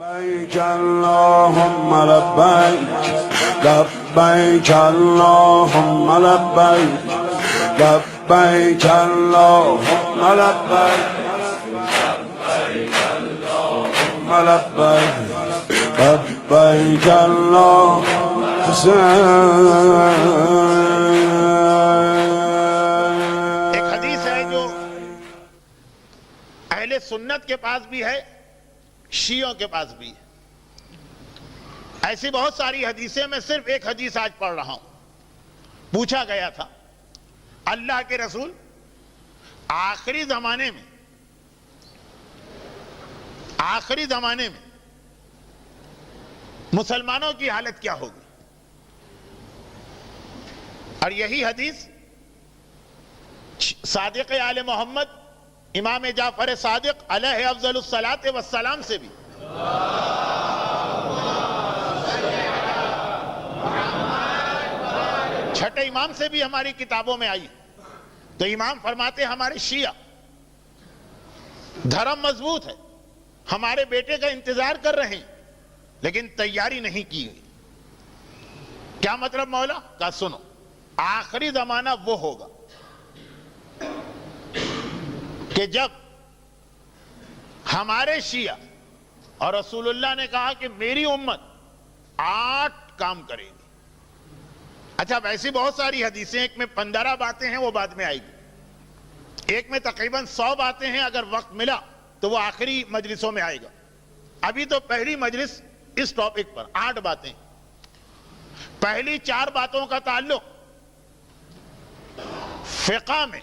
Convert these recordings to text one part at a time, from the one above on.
لبيك اللهم لبيك لبيك اللهم لبيك لبيك اللهم لبيك لبيك لبيك اللهم ایک حدیث ہے جو اہل سنت کے پاس بھی ہے، شیعوں کے پاس بھی ہے۔ ایسی بہت ساری حدیثیں، میں صرف ایک حدیث آج پڑھ رہا ہوں۔ پوچھا گیا تھا اللہ کے رسول آخری زمانے میں مسلمانوں کی حالت کیا ہوگی؟ اور یہی حدیث صادق آل محمد امام جعفر صادق علیہ افضل الصلاۃ والسلام سے بھی چھٹے امام سے بھی ہماری کتابوں میں آئی۔ تو امام فرماتے ہمارے شیعہ دھرم مضبوط ہے، ہمارے بیٹے کا انتظار کر رہے ہیں، لیکن تیاری نہیں کی گئی۔ کیا مطلب مولا؟ کہا سنو، آخری زمانہ وہ ہوگا کہ جب ہمارے شیعہ، اور رسول اللہ نے کہا کہ میری امت 8 کام کرے گی۔ اچھا، ویسی بہت ساری حدیثیں، ایک میں 15 باتیں ہیں، وہ بعد میں آئے گی۔ ایک میں تقریباً 100 باتیں ہیں، اگر وقت ملا تو وہ آخری مجلسوں میں آئے گا۔ ابھی تو پہلی مجلس اس ٹاپک پر 8 باتیں۔ پہلی 4 باتوں کا تعلق فقہ میں،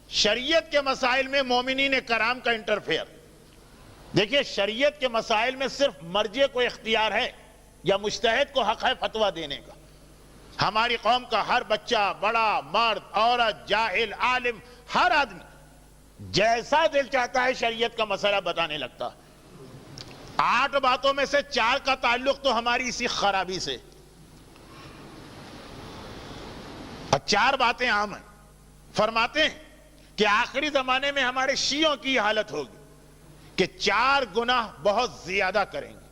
شریعت کے مسائل میں مومنین کرام کا انٹرفیئر۔ دیکھیے، شریعت کے مسائل میں صرف مرجع کو اختیار ہے یا مجتہد کو حق ہے فتویٰ دینے کا۔ ہماری قوم کا ہر بچہ، بڑا، مرد، عورت، جاہل، عالم، ہر آدمی جیسا دل چاہتا ہے شریعت کا مسئلہ بتانے لگتا ہے۔ 8 باتوں میں سے 4 کا تعلق تو ہماری اسی خرابی سے، اور 4 باتیں عام ہیں۔ فرماتے ہیں کہ آخری زمانے میں ہمارے شیعوں کی حالت ہوگی کہ 4 گناہ بہت زیادہ کریں گے۔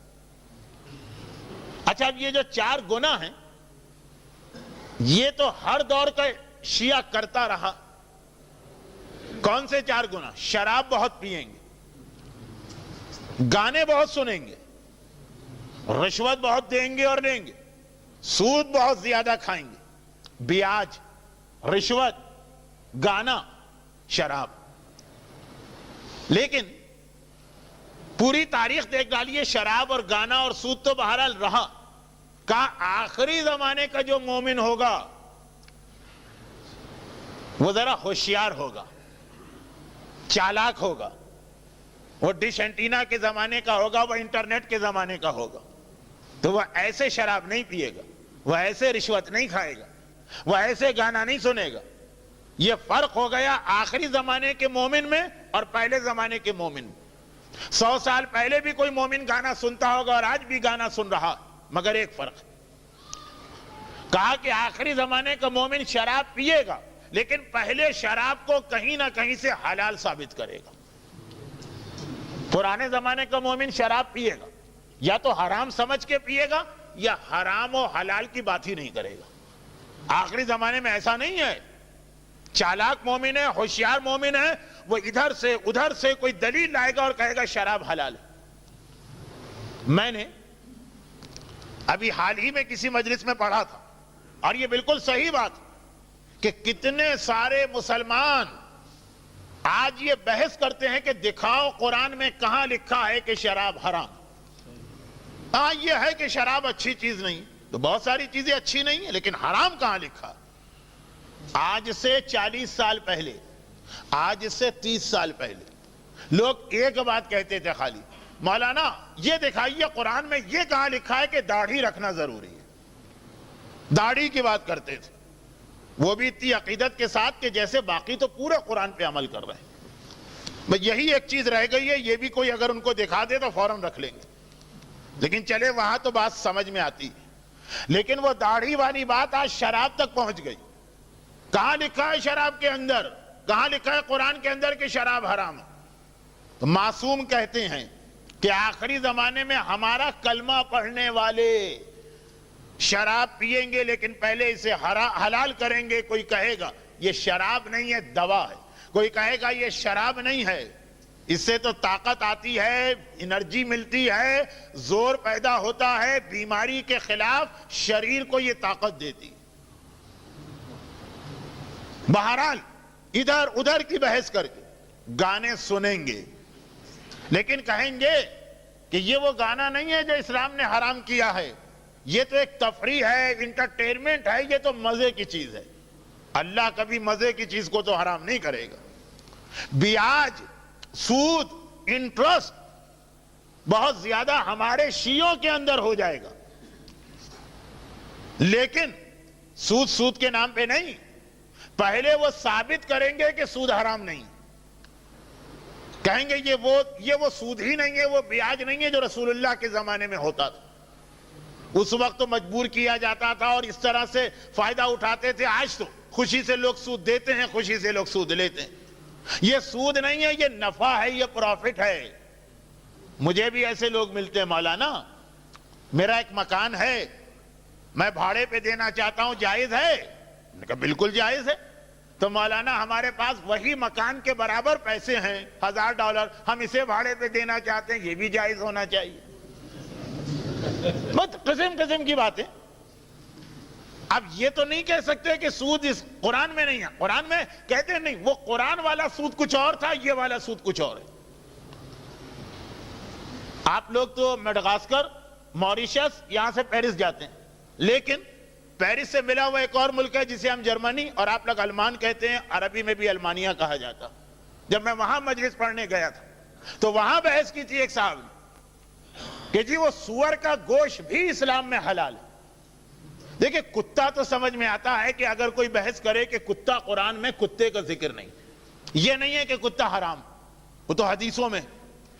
اچھا، اب یہ جو 4 گناہ ہیں، یہ تو ہر دور کا شیعہ کرتا رہا۔ کون سے 4 گناہ؟ شراب بہت پیئیں گے، گانے بہت سنیں گے، رشوت بہت دیں گے اور لیں گے، سود بہت زیادہ کھائیں گے، بیاج، رشوت، گانا، شراب۔ لیکن پوری تاریخ دیکھ ڈالیے، شراب اور گانا اور سود تو بہرحال رہا۔ کہا آخری زمانے کا جو مومن ہوگا وہ ذرا ہوشیار ہوگا، چالاک ہوگا، وہ ڈش اینٹینا کے زمانے کا ہوگا، وہ انٹرنیٹ کے زمانے کا ہوگا۔ تو وہ ایسے شراب نہیں پیے گا، وہ ایسے رشوت نہیں کھائے گا، وہ ایسے گانا نہیں سنے گا۔ یہ فرق ہو گیا آخری زمانے کے مومن میں اور پہلے زمانے کے مومن میں۔ 100 سال پہلے بھی کوئی مومن گانا سنتا ہوگا اور آج بھی گانا سن رہا، مگر ایک فرق ہے۔ کہا کہ آخری زمانے کا مومن شراب پیے گا، لیکن پہلے شراب کو کہیں نہ کہیں سے حلال ثابت کرے گا۔ پرانے زمانے کا مومن شراب پیے گا، یا تو حرام سمجھ کے پیے گا یا حرام و حلال کی بات ہی نہیں کرے گا۔ آخری زمانے میں ایسا نہیں ہے۔ چالاک مومن ہے، ہوشیار مومن ہے، وہ ادھر سے ادھر سے کوئی دلیل لائے گا اور کہے گا شراب حلال ہے۔ میں نے ابھی حال ہی میں کسی مجلس میں پڑھا تھا، اور یہ بالکل صحیح بات کہ کتنے سارے مسلمان آج یہ بحث کرتے ہیں کہ دکھاؤ قرآن میں کہاں لکھا ہے کہ شراب حرام۔ ہاں، یہ ہے کہ شراب اچھی چیز نہیں، تو بہت ساری چیزیں اچھی نہیں ہیں، لیکن حرام کہاں لکھا؟ آج سے 40 سال پہلے، آج سے 30 سال پہلے لوگ ایک بات کہتے تھے خالی، مولانا یہ دکھائیے قرآن میں یہ کہاں لکھا ہے کہ داڑھی رکھنا ضروری ہے۔ داڑھی کی بات کرتے تھے، وہ بھی اتنی عقیدت کے ساتھ کہ جیسے باقی تو پورے قرآن پہ عمل کر رہے ہیں۔ بس یہی ایک چیز رہ گئی ہے، یہ بھی کوئی اگر ان کو دکھا دے تو فوراً رکھ لیں گے۔ لیکن چلے وہاں تو بات سمجھ میں آتی ہے، لیکن وہ داڑھی والی بات آج شراب تک پہنچ گئی۔ کہاں لکھا ہے شراب کے اندر؟ کہاں لکھا ہے قرآن کے اندر کہ شراب حرام ہے؟ تو معصوم کہتے ہیں کہ آخری زمانے میں ہمارا کلمہ پڑھنے والے شراب پیئیں گے لیکن پہلے اسے حلال کریں گے. کوئی کہے گا یہ شراب نہیں ہے دوا ہے, کوئی کہے گا یہ شراب نہیں ہے اس سے تو طاقت آتی ہے, انرجی ملتی ہے, زور پیدا ہوتا ہے, بیماری کے خلاف شریر کو یہ طاقت دیتی. بہرحال ادھر ادھر کی بحث کر کے گانے سنیں گے لیکن کہیں گے کہ یہ وہ گانا نہیں ہے جو اسلام نے حرام کیا ہے, یہ تو ایک تفریح ہے, انٹرٹینمنٹ ہے, یہ تو مزے کی چیز ہے. اللہ کبھی مزے کی چیز کو تو حرام نہیں کرے گا. بیاج, سود, انٹرسٹ بہت زیادہ ہمارے شیعوں کے اندر ہو جائے گا, لیکن سود کے نام پہ نہیں. پہلے وہ ثابت کریں گے کہ سود حرام نہیں, کہیں گے یہ وہ سود ہی نہیں ہے, وہ بیاج نہیں ہے جو رسول اللہ کے زمانے میں ہوتا تھا. اس وقت تو مجبور کیا جاتا تھا اور اس طرح سے فائدہ اٹھاتے تھے. آج تو خوشی سے لوگ سود دیتے ہیں, خوشی سے لوگ سود لیتے ہیں. یہ سود نہیں ہے, یہ نفع ہے, یہ پروفٹ ہے. مجھے بھی ایسے لوگ ملتے ہیں, مولانا میرا ایک مکان ہے, میں بھاڑے پہ دینا چاہتا ہوں, جائز ہے؟ میں نے کہا بالکل جائز ہے. تو مولانا ہمارے پاس وہی مکان کے برابر پیسے ہیں, $1000, ہم اسے بھاڑے پہ دینا چاہتے ہیں, یہ بھی جائز ہونا چاہیے. بہت قسم کی باتیں. اب یہ تو نہیں کہہ سکتے کہ سود اس قرآن میں نہیں ہے. قرآن میں کہتے ہیں نہیں, وہ قرآن والا سود کچھ اور تھا, یہ والا سود کچھ اور ہے. آپ لوگ تو مڈغاسکر, موریشس, یہاں سے پیرس جاتے ہیں, لیکن پیرس سے ملا ہوا ایک اور ملک ہے جسے ہم جرمنی اور آپ لوگ المان کہتے ہیں, عربی میں بھی المانیہ کہا جاتا. جب میں وہاں مجلس پڑھنے گیا تھا تو وہاں بحث کی تھی ایک صاحب نے کہ جی وہ سور کا گوشت بھی اسلام میں حلال ہے. دیکھیں کتا تو سمجھ میں آتا ہے کہ اگر کوئی بحث کرے کہ کتا قرآن میں کتے کا ذکر نہیں, یہ نہیں ہے کہ کتا حرام, وہ تو حدیثوں میں,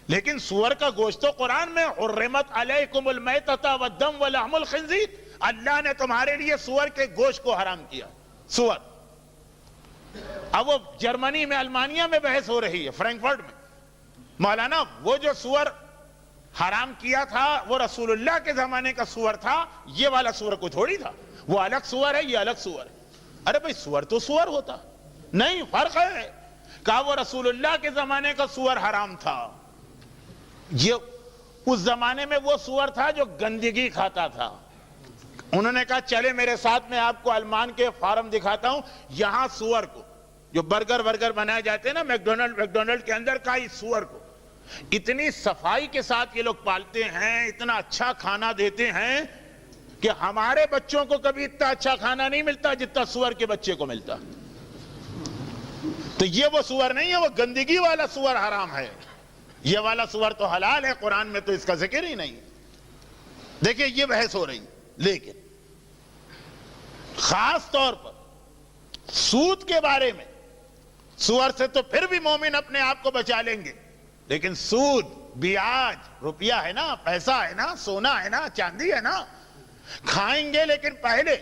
لیکن سور کا گوشت تو قرآن میں حرمت علیکم المیتۃ والدم ولحم الخنزیر, اللہ نے تمہارے لیے سور کے گوشت کو حرام کیا. سور. اب وہ جرمنی میں, المانیہ میں بحث ہو رہی ہے, فرینکفرٹ میں. مولانا وہ جو سور حرام کیا تھا وہ رسول اللہ کے زمانے کا سور تھا, یہ والا سور کو تھوڑی تھا, وہ الگ سور ہے, یہ الگ سور ہے. ارے بھائی سور تو سور ہوتا نہیں, فرق ہے. کہا وہ رسول اللہ کے زمانے کا سور حرام تھا, یہ اس زمانے میں وہ سور تھا جو گندگی کھاتا تھا. انہوں نے کہا چلے میرے ساتھ, میں آپ کو المان کے فارم دکھاتا ہوں, یہاں سور کو جو برگر بنائے جاتے ہیں نا میکڈونلڈ کے اندر کا, اس سور کو اتنی صفائی کے ساتھ یہ لوگ پالتے ہیں, اتنا اچھا کھانا دیتے ہیں کہ ہمارے بچوں کو کبھی اتنا اچھا کھانا نہیں ملتا جتنا سور کے بچے کو ملتا. تو یہ وہ سور نہیں ہے, وہ گندگی والا سور حرام ہے, یہ والا سور تو حلال ہے. قرآن میں تو اس کا ذکر ہی نہیں. دیکھیں یہ بحث ہو رہی, لیکن خاص طور پر سود کے بارے میں, سور سے تو پھر بھی مومن اپنے آپ کو بچا لیں گے, لیکن سود, بیاج, روپیہ ہے نا, پیسہ ہے نا, سونا ہے نا, چاندی ہے نا, کھائیں گے لیکن پہلے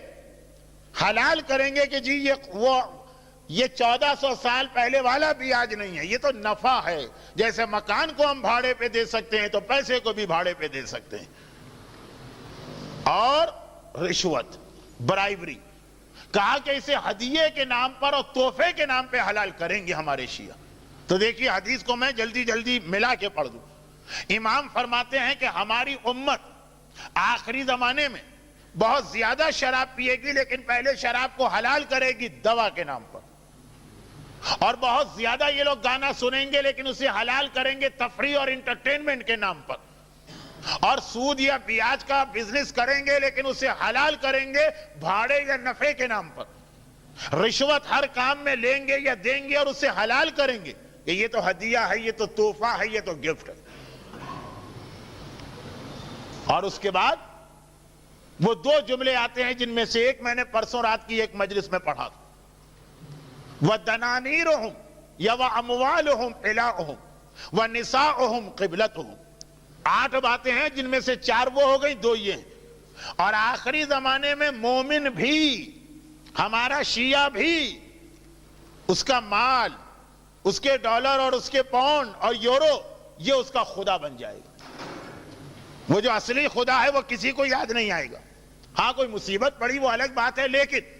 حلال کریں گے کہ جی یہ 1400 سال پہلے والا بیاج نہیں ہے, یہ تو نفع ہے. جیسے مکان کو ہم بھاڑے پہ دے سکتے ہیں تو پیسے کو بھی بھاڑے پہ دے سکتے ہیں. اور رشوت, برائبری, کہا کہ اسے ہدیے کے نام پر اور تحفے کے نام پہ حلال کریں گے ہمارے شیعہ. تو دیکھیے حدیث کو میں جلدی ملا کے پڑھ دوں. امام فرماتے ہیں کہ ہماری امت آخری زمانے میں بہت زیادہ شراب پیے گی, لیکن پہلے شراب کو حلال کرے گی دوا کے نام پر, اور بہت زیادہ یہ لوگ گانا سنیں گے لیکن اسے حلال کریں گے تفریح اور انٹرٹینمنٹ کے نام پر, اور سود یا بیاج کا بزنس کریں گے لیکن اسے حلال کریں گے بھاڑے یا نفع کے نام پر. رشوت ہر کام میں لیں گے یا دیں گے اور اسے حلال کریں گے کہ یہ تو ہدیہ ہے, یہ تو تحفہ ہے, یہ تو گفٹ ہے. اور اس کے بعد وہ 2 جملے آتے ہیں جن میں سے ایک میں نے پرسوں رات کی ایک مجلس میں پڑھا تھا, وَدَنَانِيرُهُمْ یا وَأَمْوَالُهُمْ إِلَاؤُهُمْ وَنِسَاؤُهُمْ قِبْلَتُهُمْ. 8 باتیں ہیں جن میں سے 4 وہ ہو گئی, 2 یہ ہیں. اور آخری زمانے میں مومن بھی, ہمارا شیعہ بھی, اس کا مال, اس کے ڈالر اور اس کے پاؤنڈ اور یورو, یہ اس کا خدا بن جائے گا. وہ جو اصلی خدا ہے وہ کسی کو یاد نہیں آئے گا. ہاں کوئی مصیبت پڑی وہ الگ بات ہے، لیکن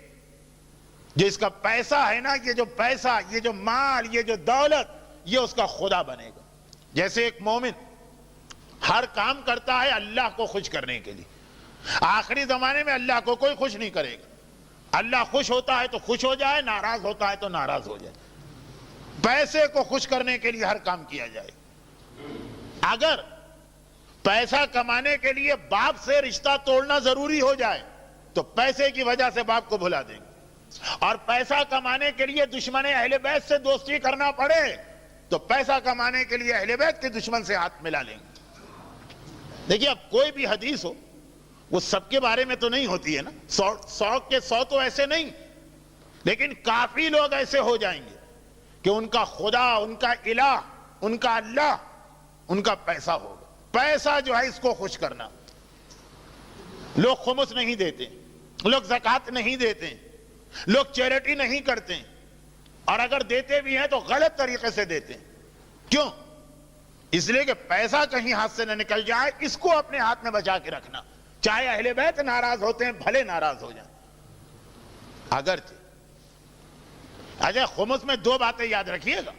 جو اس کا پیسہ ہے نا، یہ جو پیسہ، یہ جو مال، یہ جو دولت، یہ اس کا خدا بنے گا. جیسے ایک مومن ہر کام کرتا ہے اللہ کو خوش کرنے کے لیے. آخری زمانے میں اللہ کو کوئی خوش نہیں کرے گا. اللہ خوش ہوتا ہے تو خوش ہو جائے، ناراض ہوتا ہے تو ناراض ہو جائے. پیسے کو خوش کرنے کے لیے ہر کام کیا جائے. اگر پیسہ کمانے کے لیے باپ سے رشتہ توڑنا ضروری ہو جائے تو پیسے کی وجہ سے باپ کو بھلا دیں گے. اور پیسہ کمانے کے لیے دشمن اہل بیت سے دوستی کرنا پڑے تو پیسہ کمانے کے لیے اہل بیت کے دشمن سے ہاتھ ملا لیں گے. دیکھیے اب کوئی بھی حدیث ہو وہ سب کے بارے میں تو نہیں ہوتی ہے نا، 100 کے 100 تو ایسے نہیں، لیکن کافی لوگ ایسے ہو جائیں گے کہ ان کا خدا، ان کا الہ، ان کا اللہ، ان کا پیسہ ہوگا. پیسہ جو ہے اس کو خوش کرنا. لوگ خمس نہیں دیتے، لوگ زکوٰۃ نہیں دیتے، لوگ چیریٹی نہیں کرتے، اور اگر دیتے بھی ہیں تو غلط طریقے سے دیتے ہیں. کیوں؟ اس لیے کہ پیسہ کہیں ہاتھ سے نہ نکل جائے، اس کو اپنے ہاتھ میں بچا کے رکھنا. چاہے اہل بیت ناراض ہوتے ہیں، بھلے ناراض ہو جائیں. اگرچہ خمس میں 2 باتیں یاد رکھیے گا.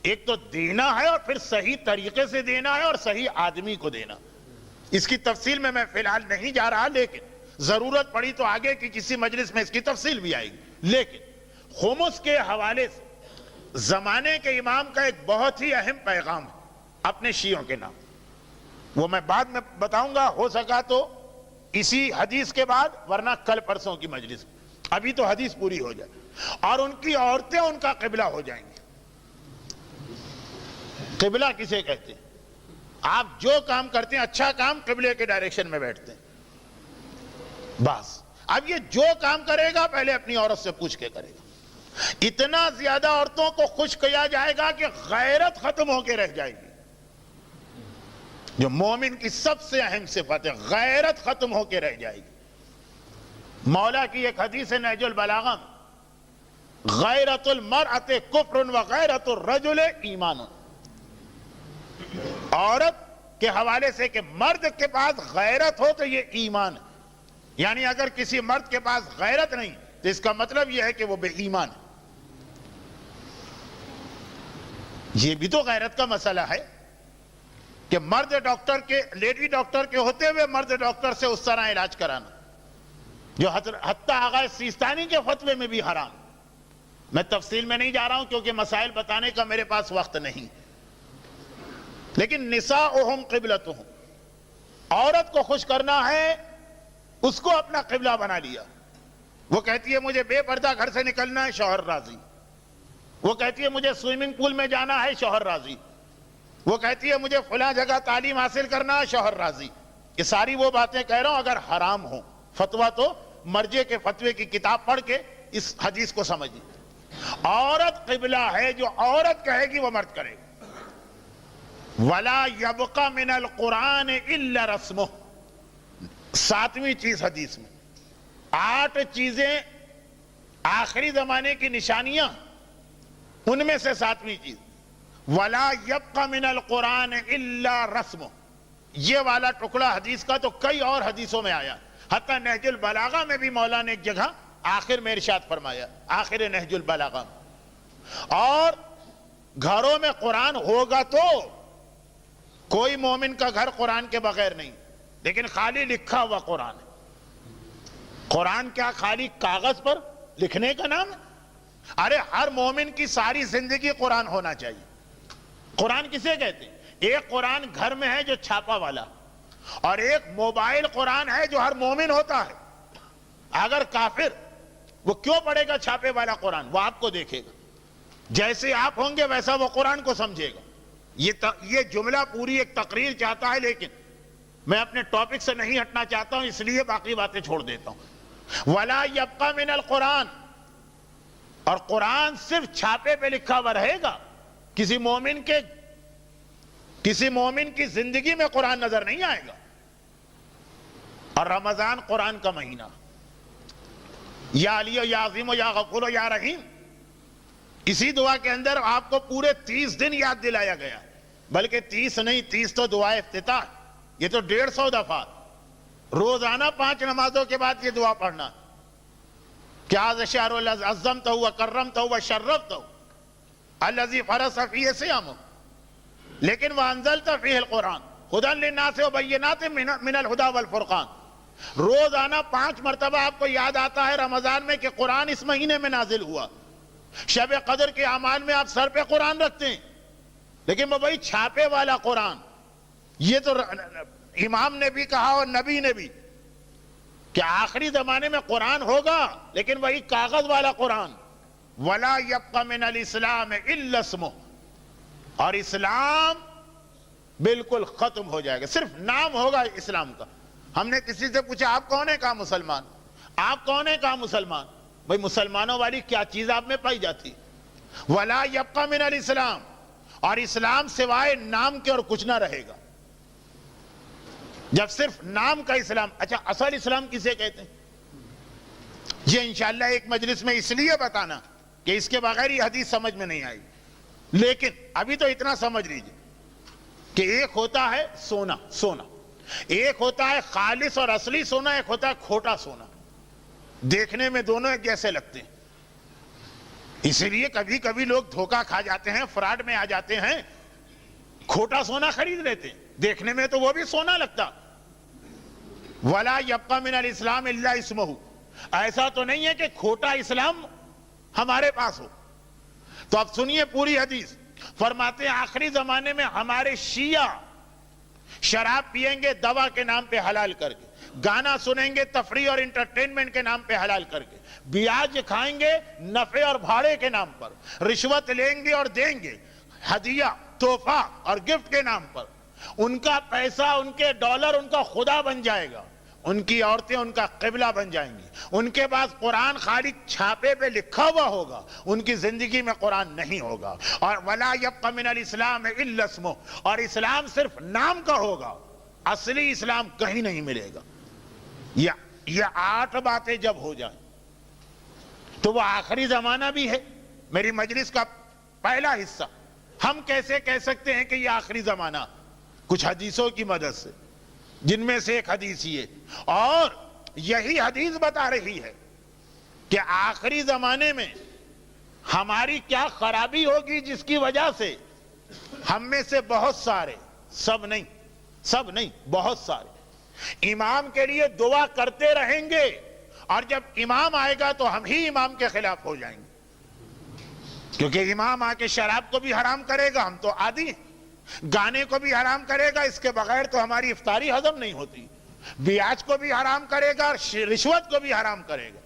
ایک تو دینا ہے اور پھر صحیح طریقے سے دینا ہے اور صحیح آدمی کو دینا. اس کی تفصیل میں فی الحال نہیں جا رہا، لیکن ضرورت پڑی تو آگے کی کسی مجلس میں اس کی تفصیل بھی آئے گی. لیکن خمس کے حوالے سے زمانے کے امام کا ایک بہت ہی اہم پیغام ہے اپنے شیعوں کے نام. وہ میں بعد میں بتاؤں گا، ہو سکا تو اسی حدیث کے بعد، ورنہ کل پرسوں کی مجلس میں. ابھی تو حدیث پوری ہو جائے. اور ان کی عورتیں ان کا قبلہ ہو جائیں گی. قبلہ کسے کہتے ہیں؟ آپ جو کام کرتے ہیں اچھا کام، قبلے کے ڈائریکشن میں بیٹھتے ہیں بس. اب یہ جو کام کرے گا پہلے اپنی عورت سے پوچھ کے کرے گا. اتنا زیادہ عورتوں کو خوش کیا جائے گا کہ غیرت ختم ہو کے رہ جائے گی. جو مومن کی سب سے اہم صفت ہے، غیرت ختم ہو کے رہ جائے گی. مولا کی ایک حدیث ہے نہج البلاغہ میں، غیرت المرأۃ کفر و غیرت الرجل ایمان. عورت کے حوالے سے کہ مرد کے پاس غیرت ہو تو یہ ایمان ہے. یعنی اگر کسی مرد کے پاس غیرت نہیں تو اس کا مطلب یہ ہے کہ وہ بے ایمان ہے. یہ بھی تو غیرت کا مسئلہ ہے کہ مرد ڈاکٹر کے، لیڈی ڈاکٹر کے ہوتے ہوئے مرد ڈاکٹر سے اس طرح علاج کرانا، جو حتیٰ آغا سیستانی کے فتوے میں بھی حرام. میں تفصیل میں نہیں جا رہا ہوں کیونکہ مسائل بتانے کا میرے پاس وقت نہیں. لیکن نساؤہم قبلتہم، عورت کو خوش کرنا ہے، اس کو اپنا قبلہ بنا لیا. وہ کہتی ہے مجھے بے پردہ گھر سے نکلنا ہے، شوہر راضی. وہ کہتی ہے مجھے سوئمنگ پول میں جانا ہے، شوہر راضی. وہ کہتی ہے مجھے فلاں جگہ تعلیم حاصل کرنا ہے، شوہر راضی. یہ ساری وہ باتیں کہہ رہا ہوں اگر حرام ہوں. فتویٰ تو مرجع کے فتوے کی کتاب پڑھ کے اس حدیث کو سمجھیں. عورت قبلہ ہے، جو عورت کہے گی وہ مرد کرے گا. وَلَا يَبْقَ مِنَ الْقُرْآنِ إِلَّا رَسْمُهُ. 7ویں چیز حدیث میں 8 چیزیں آخری زمانے کی نشانیاں، ان میں سے 7ویں چیز وَلَا يَبْقَ مِنَ الْقُرْآنِ إِلَّا رَسْمُهُ. یہ والا ٹکڑا حدیث کا تو کئی اور حدیثوں میں آیا. حتیٰ نہج البلاغہ میں بھی مولا نے ایک جگہ آخر میں ارشاد فرمایا، آخر نہج البلاغہ میں. اور گھروں میں قرآن ہوگا تو کوئی مومن کا گھر قرآن کے بغیر نہیں، لیکن خالی لکھا ہوا قرآن ہے. قرآن کیا خالی کاغذ پر لکھنے کا نام ہے؟ ارے ہر مومن کی ساری زندگی قرآن ہونا چاہیے. قرآن کسے کہتے ہیں؟ ایک قرآن گھر میں ہے جو چھاپا والا، اور ایک موبائل قرآن ہے جو ہر مومن ہوتا ہے. اگر کافر، وہ کیوں پڑھے گا چھاپے والا قرآن؟ وہ آپ کو دیکھے گا، جیسے آپ ہوں گے ویسا وہ قرآن کو سمجھے گا. یہ جملہ پوری ایک تقریر چاہتا ہے، لیکن میں اپنے ٹاپک سے نہیں ہٹنا چاہتا ہوں، اس لیے باقی باتیں چھوڑ دیتا ہوں. وَلَا يَبْقَ مِنَ الْقُرْآنِ. اور قرآن صرف چھاپے پہ لکھا ہوا رہے گا. کسی مومن کی زندگی میں قرآن نظر نہیں آئے گا. اور رمضان قرآن کا مہینہ، یا علی یا عظیم یا غفور یا رحیم، اسی دعا کے اندر آپ کو پورے 30 دن یاد دلایا گیا. بلکہ 30 نہیں، 30 تو دعا افتتاح. یہ تو 150 دفعہ روزانہ 5 نمازوں کے بعد یہ دعا پڑھنا کہ هذا الشهر الذي عظمته وكرمته وشرفته الذي فرض فيه صيامه لیکن وانزلت فيه القرآن هدى للناس وبينات من الهدى والفرقان. روزانہ 5 مرتبہ آپ کو یاد آتا ہے رمضان میں کہ قرآن اس مہینے میں نازل ہوا. شب قدر کے اعمال میں آپ سر پہ قرآن رکھتے ہیں، لیکن وہ وہی چھاپے والا قرآن. یہ تو امام نے بھی کہا اور نبی نے بھی کہ آخری زمانے میں قرآن ہوگا لیکن وہی کاغذ والا قرآن. وَلَا يَبْقَ مِنَ الْإِسْلَامِ إِلَّا اسْمُهُ. اور اسلام بالکل ختم ہو جائے گا، صرف نام ہوگا اسلام کا. ہم نے کسی سے پوچھا آپ کون ہے؟ کہا مسلمان. آپ کون ہے؟ کہا مسلمان. بھئی مسلمانوں والی کیا چیز آپ میں پائی جاتی؟ وَلَا يَبْقَ مِنَ الْإِسْلَامِ. اور اسلام سوائے نام کے اور کچھ نہ رہے گا. جب صرف نام کا اسلام. اچھا اصل اسلام کسے کہتے ہیں؟ یہ انشاءاللہ ایک مجلس میں اس لیے بتانا کہ اس کے بغیر یہ حدیث سمجھ میں نہیں آئی. لیکن ابھی تو اتنا سمجھ لیجئے کہ ایک ہوتا ہے سونا، ایک ہوتا ہے خالص اور اصلی سونا، ایک ہوتا ہے کھوٹا سونا. دیکھنے میں دونوں ایک جیسے لگتے ہیں، اس لیے کبھی کبھی لوگ دھوکہ کھا جاتے ہیں، فراڈ میں آ جاتے ہیں، کھوٹا سونا خرید لیتے ہیں، دیکھنے میں تو وہ بھی سونا لگتا. وَلَا يَبْقَ مِنَ الْإِسْلَامِ إِلَّا اسْمُهُ. ایسا تو نہیں ہے کہ کھوٹا اسلام ہمارے پاس ہو. تو اب سنیے پوری حدیث. فرماتے ہیں آخری زمانے میں ہمارے شیعہ شراب پیئیں گے دوا کے نام پہ حلال کر کے، گانا سنیں گے تفریح اور انٹرٹینمنٹ کے نام پہ حلال کر کے، بیاج کھائیں گے نفع اور بھاڑے کے نام پر، رشوت لیں گے اور دیں گے ہدیہ تحفہ اور گفٹ کے نام پر. ان کا پیسہ، ان کے ڈالر ان کا خدا بن جائے گا، ان کی عورتیں ان کا قبلہ بن جائیں گی. ان کے پاس قرآن خالی چھاپے پہ لکھا ہوا ہوگا، ان کی زندگی میں قرآن نہیں ہوگا. اور وَلَا يَبْقَ مِنَ الْإِسْلَامِ إِلَّا اسْمُهُ. اور اسلام صرف نام کا ہوگا، اصلی اسلام کہیں نہیں ملے گا. یہ 8 باتیں جب ہو جائیں تو وہ آخری زمانہ بھی ہے. میری مجلس کا پہلا حصہ ہم کیسے کہہ سکتے ہیں کہ یہ آخری زمانہ؟ کچھ حدیثوں کی مدد سے، جن میں سے ایک حدیث یہ، اور یہی حدیث بتا رہی ہے کہ آخری زمانے میں ہماری کیا خرابی ہوگی جس کی وجہ سے ہم میں سے بہت سارے، سب نہیں بہت سارے امام کے لیے دعا کرتے رہیں گے، اور جب امام آئے گا تو ہم ہی امام کے خلاف ہو جائیں گے. کیونکہ امام آ کے شراب کو بھی حرام کرے گا، ہم تو عادی ہیں، گانے کو بھی حرام کرے گا، اس کے بغیر تو ہماری افطاری ہضم نہیں ہوتی، بیاج کو بھی حرام کرے گا اور رشوت کو بھی حرام کرے گا.